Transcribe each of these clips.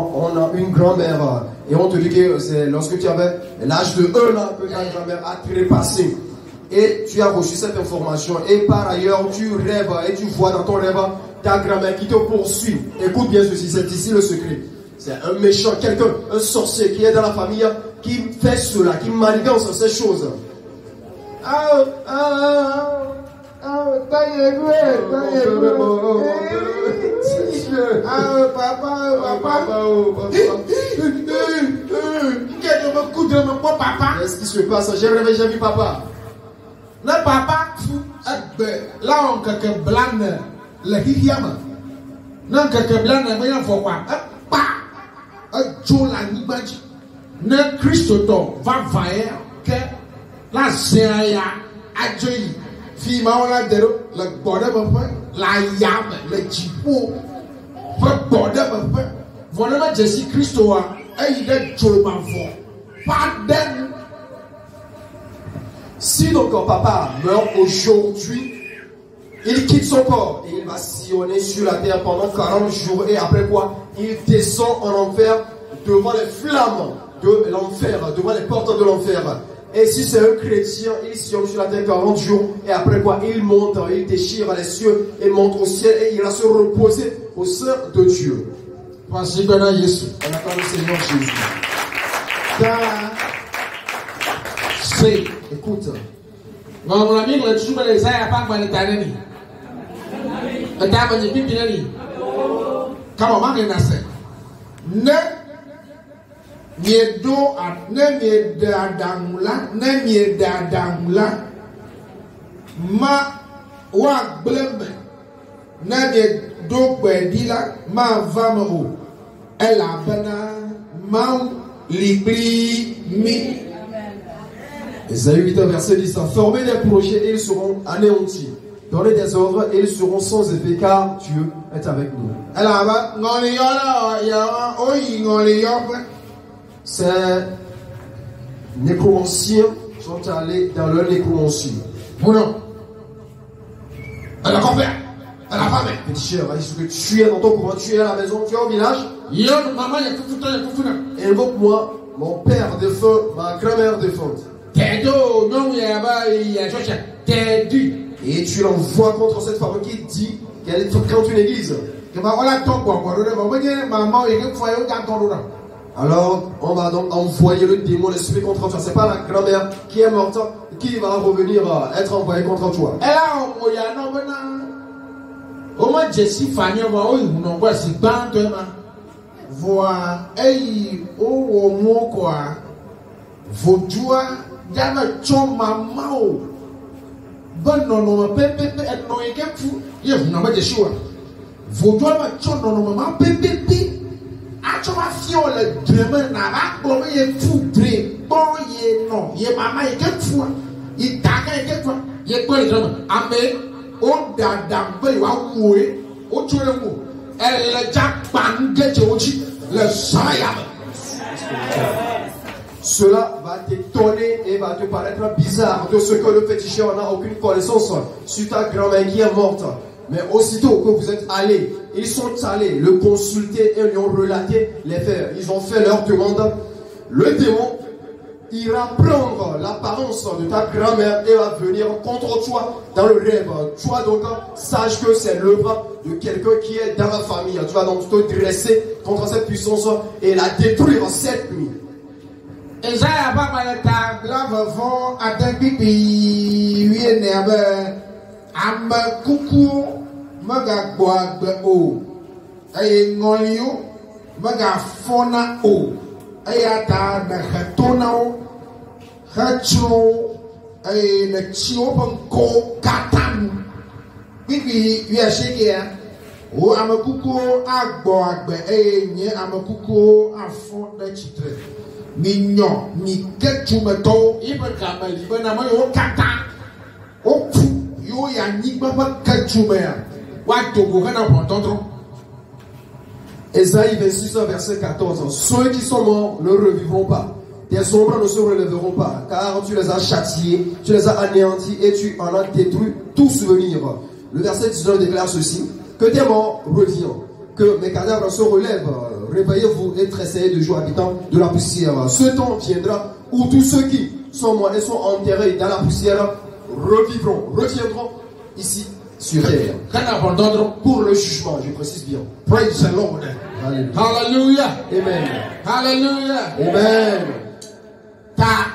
On a une grand-mère et on te dit que c'est lorsque tu avais l'âge de 1 an que ta grand-mère a trépassé. Et tu as reçu cette information. Et par ailleurs, tu rêves et tu vois dans ton rêve ta grand-mère qui te poursuit. Écoute bien ceci, c'est ici le secret. C'est un méchant, quelqu'un, un sorcier qui est dans la famille, qui fait cela, qui manigance ces choses. Qu'est-ce qui se passe? J'ai rêvé, j'ai vu papa. Le papa, là on quelque blâme le hihiama. Non quelque blâme, mais il faut quoi? Jola nibaji. Ne Christo va vailler que la zéaya adjoyi. Fima on la dero, le bordel me fait, la yam, le jipo, le bordel me fait. Voilà Jésus Christo a, il est Joma fort. Pas d'aide. Si donc papa meurt aujourd'hui, il quitte son corps et il va sillonner sur la terre pendant 40 jours et après quoi, il descend en enfer devant les flammes de l'enfer, devant les portes de l'enfer. Et si c'est un chrétien, il sillonne sur la terre 40 jours et après quoi, il monte, il déchire les cieux et monte au ciel et il va se reposer au sein de Dieu. Parce que maintenant Jésus. On attend le Seigneur Jésus. C'est, écoute. Mon ami, le toujours les airs pas mal éternel. Le tabac de pipi nani. Comment on m'a dit ne miedo ne mieda dangula ne mieda dangula ma wa bleme ne miedo bedila ma vamo ela bana ma libri mi. Ésaïe 8 verset 10. Formez des projets et ils seront anéantis. Donnez des ordres et ils seront sans effet car Dieu est avec nous. Ces nécromanciens sont allés dans leur nécromancie. Non. Elle a compris. Elle a pas petit cher, il que tu es dans ton courant, tu es à la maison, tu es au village. Invoque-moi mon père défunt, ma grand-mère défunte. Et tu l'envoies contre cette femme qui dit qu'elle fréquente une église. Alors, on va donc envoyer le démon, l'esprit contre toi. C'est pas la grand-mère qui est morte qui va revenir être envoyée contre toi. Cela va t'étonner et va te paraître bizarre de ce que le féticheur n'a aucune connaissance sur ta grand-mère qui est morte. Mais aussitôt que vous êtes allés, ils sont allés le consulter et lui ont relaté les faits. Ils ont fait leur demande. Le démon ira prendre l'apparence de ta grand-mère et va venir contre toi dans le rêve. Toi donc, sache que c'est l'œuvre de quelqu'un qui est dans la famille. Tu vas donc te dresser contre cette puissance et la détruire cette nuit. Et ça a pas mal de temps, là, vont attendre pipi, oui, et n'abe, amba coucou, maga boag o, et ngolio, maga fona o, et ata na hatona o, hacho, et le chio panko katan, pipi, oui, a chégué, o amakuko a boag, et nye amakuko a fond de chitre. Mignon, mi ketumeto, ibe kameli, ben amay o kata, o fu, yo ya ni baba ketumea, wa togo kana pontondro. Ésaïe 26 verset 14. Ceux qui sont morts ne revivront pas. Tes ombres ne se relèveront pas, car tu les as châtiés, tu les as anéantis et tu en as détruit tout souvenir. Le verset 19 déclare ceci, que tes morts reviennent, que mes cadavres se relèvent, réveillez-vous et tressaillez de joie, habitants de la poussière. Ce temps viendra où tous ceux qui sont morts et sont enterrés dans la poussière revivront, reviendront ici sur terre. Pour le jugement, je précise bien. Praise the Lord. Hallelujah. Hallelujah. Amen. Hallelujah. Amen. Ta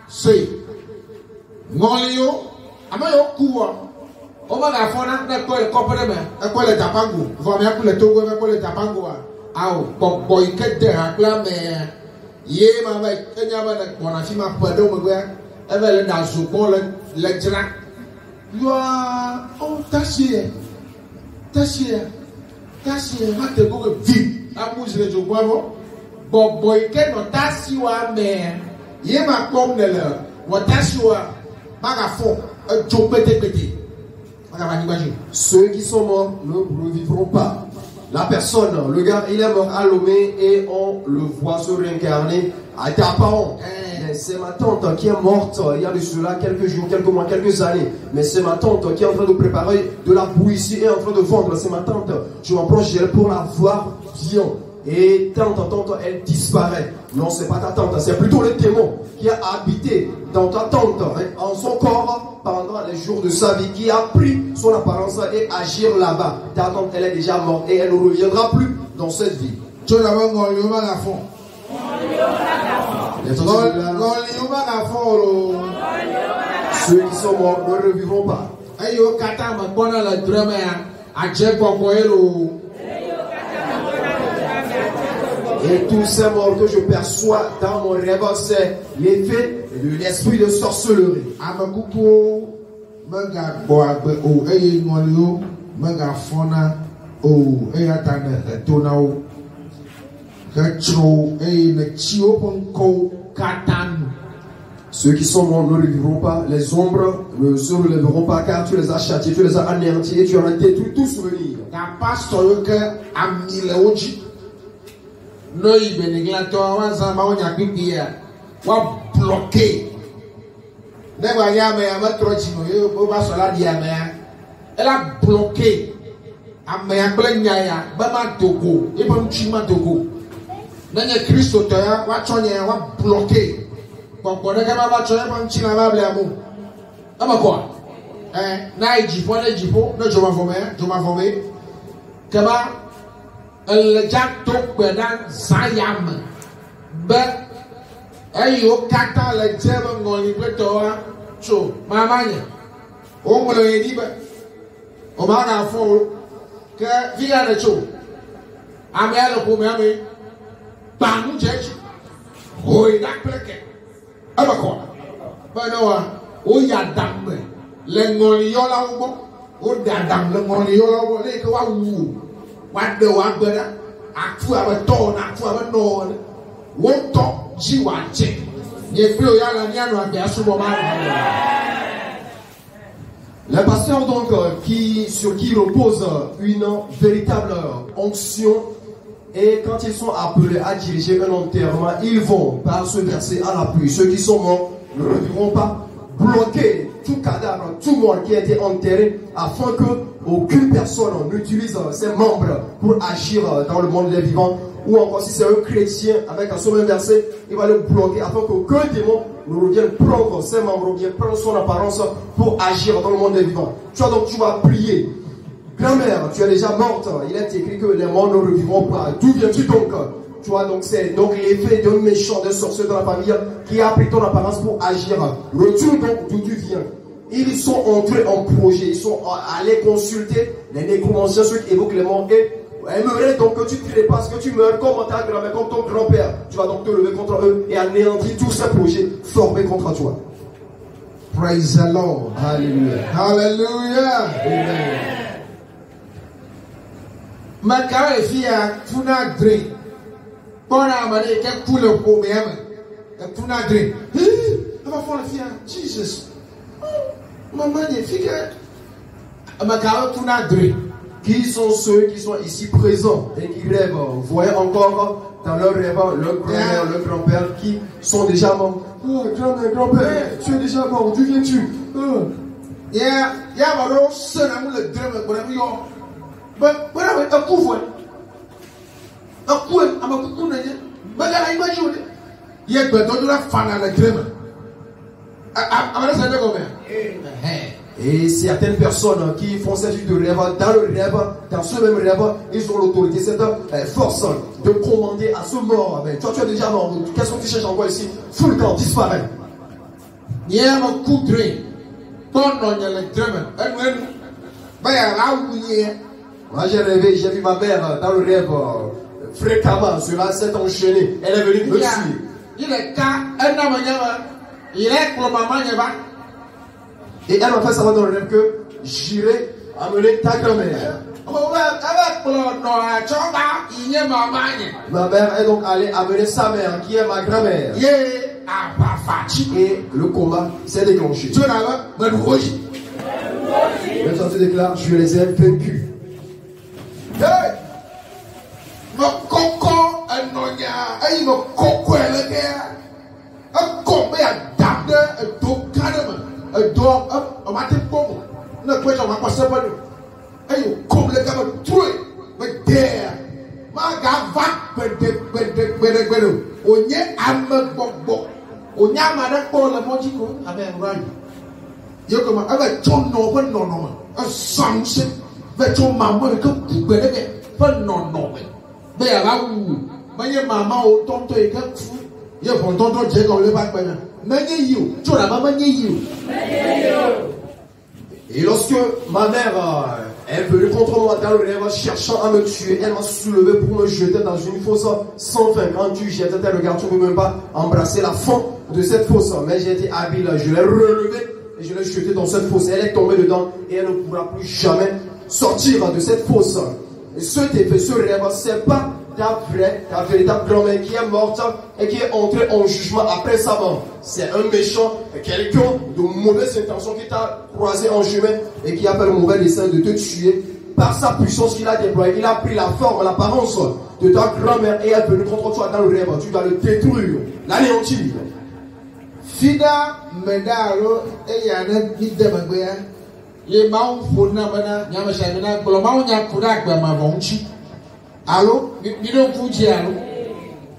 se ngolio amayo kuwa oba ga fona na ko le kopere me e ko le tapango vo me ko le togo me ko le tapango aw boy ke de akla me ye ma ba kenya ba na bona fi ma pado me gwa e be le da su ko le jira yo o tasie ma te go vi amuzi le jo bobo boy ke no tasi wa me ye ma kom ne le wo tasi wa maga fo jo pété maga ba ni gbaji. Ceux qui sont morts ne revivront pas. La personne, le gars, il est mort à Lomé et on le voit se réincarner à Tapaon. C'est ma tante qui est morte il y a de cela quelques jours, quelques mois, quelques années. Mais c'est ma tante qui est en train de préparer de la boue ici et en train de vendre. C'est ma tante. Je m'approche d'elle pour la voir bien. Et tante, elle disparaît. Non, c'est pas ta tante, c'est plutôt le démon qui a habité dans ta tante, en son corps pendant les jours de sa vie, qui a pris son apparence et agir là-bas. Ta tante, elle est déjà morte et elle ne reviendra plus dans cette vie. Tu l'as vu, ceux qui sont morts ne revivront pas. Et tous ces morts que je perçois dans mon rêve, c'est l'effet de l'esprit de sorcellerie. Ceux qui sont morts ne revivront pas, les ombres ne se relèveront pas, car tu les as châtiés, tu les as anéantis et tu en as détruit tout souvenir. No ibeniglato wanzamba onyakibia wa bloquer neba yame amatrochino yo ba sola dia me elle a bloqué ame ablenya ya ba ma togo e ba mchima togo nanye Kristo to ya wa chonye wa bloquer kokore ka ba chonye ba mchina ba bla mu amako na ijipo na joma vome kaba le jacto bedan sayam be ayo kata le jeba ngoli pletoa cho mamanya o ngolo ediba o mana fo ke via de cho amelo ko me ame banu jeji hoi da pleke abako ba no wa o ya dambe le ngoli yola ubo o da dam le ngoli yola ubo le ko wa wu what the one better? Actu abaton, actu abanon. Won't talk, she want check. Les pasteurs donc sur qui repose une véritable onction, et quand ils sont appelés à diriger un enterrement, ils vont par ce verset à l'appui. Ceux qui sont morts ne revivront pas, bloquer tout cadavre, tout mort qui a été enterré, afin que aucune personne n'utilise ses membres pour agir dans le monde des vivants. Ou encore si c'est un chrétien avec un seul même verset, il va le bloquer afin qu'aucun démon ne revienne prendre ses membres, revienne prendre son apparence pour agir dans le monde des vivants. Tu vois, donc tu vas prier. Grand-mère, tu es déjà morte. Il est écrit que les morts ne revivront pas. D'où viens-tu donc? Tu vois, donc c'est donc l'effet d'un méchant, d'un sorcier dans la famille qui a pris ton apparence pour agir. Retourne donc d'où tu viens. Ils sont entrés en projet, ils sont allés consulter les nécromanciens, ceux qui évoquent les morts, et aimeraient donc que tu trépasses, que tu meurs comme ta grand-mère, comme ton grand-père. Tu vas donc te lever contre eux et anéantir tous ces projets formés contre toi. Praise the Lord. Hallelujah. Hallelujah. Amen. Ma carrière fia tuna drink. Bona amane ke kule ko me ama. Ke tuna drink. Aba fona fia Jesus. Maman est fille. Ma carrière tuna drink. Qui sont ceux qui sont ici présents et qui rêvent? Vous voyez encore dans leur rêve leur grand-mère, leur grand-père qui sont déjà morts. Oh, grand-mère, grand-père, tu es déjà mort, d'où viens-tu? Yeah, voilà, c'est un le drame, voilà, mais a couvre. Et certaines personnes qui font cette vie de rêve, dans le rêve, dans ce même rêve, ils ont l'autorité, cette force de commander à ce mort. Mais toi, tu es déjà mort. Qu'est-ce que tu cherches encore ici? Fous le camp, disparaît. Moi j'ai rêvé, j'ai vu ma mère dans le rêve fréquemment, cela s'est enchaîné. Elle est venue me tuer. Et elle m'a fait savoir dans le rêve que j'irai amener ta grand-mère. Ma mère est donc allée amener sa mère, qui est ma grand-mère. Et le combat s'est déclenché. Maintenant tu déclares, je les ai vaincus. Et lorsque ma mère est venue contre moi dans le rêve, cherchant à me tuer, elle m'a soulevé pour me jeter dans une fosse sans fin. Quand tu jettes, elle regarde, tu ne peux même pas embrasser la fond de cette fosse. Mais j'ai été habile, je l'ai relevé et je l'ai jeté dans cette fosse. Elle est tombée dedans et elle ne pourra plus jamais sortir de cette fosse. Et ce rêve, c'est pas ta véritable grand-mère qui est morte et qui est entrée en jugement après sa mort. C'est un méchant, quelqu'un de mauvaise intention qui t'a croisé en chemin et qui a fait le mauvais dessein de te tuer. Par sa puissance qu'il a déployée, il a pris la forme, l'apparence de ta grand-mère et elle est venue contre toi dans le rêve. Tu dois le détruire, l'anéantir. Fida medalo et yana bidemagbe ye maun fona bana nyama shamina kolomau nya kudak ba mavonchi. Allô, mi don't fuji allô.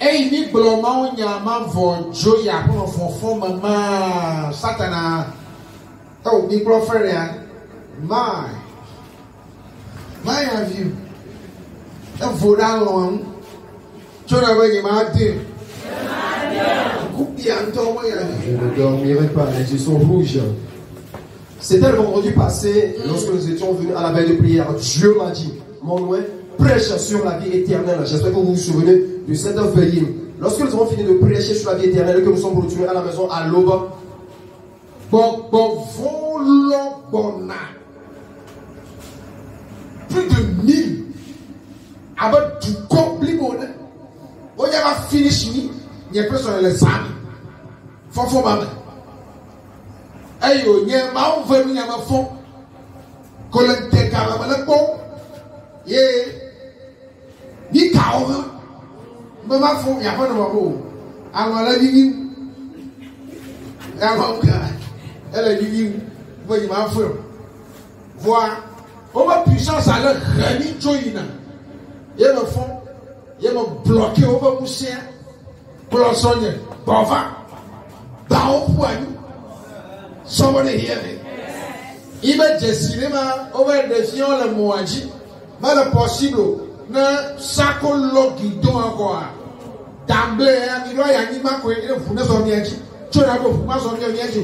Eh ni kolomau nya mavonjo ya ko fofo mama satana. Oh, mi prophet ya. My have you. E voda long. Chona ba ni ma tin. Je ne dormirai pas, les yeux sont rouges. C'était le vendredi passé, lorsque nous étions venus à la veille de prière. Dieu m'a dit, mon loin, prêche sur la vie éternelle. J'espère que vous vous souvenez de cette veillée. Lorsque nous avons fini de prêcher sur la vie éternelle, que nous sommes retournés à la maison à l'aube, plus de 1000 avec du compliment. On y a fini. Il y a personne les amis. Faut maman. Ayo, il y a ma venu y a ma fond. Colonne te carama le bon. Ye. Ni kaoga. Maman fond, y a pas de maman. Alors la vie. La maman. Elle a dit, voyez ma fond. Voir. On va puissance à leur remi joina. Il y a le fond. Il y a me bloqué au bas moussia. Blossogne, Bova, Bao Point. Somebody hear me. Even Jessilema over the Fiona Moaji, Mother possible, no Sako Loki don't go. Damble, and I am in my way, and Funas on the edge. Church of Fumas on the edge.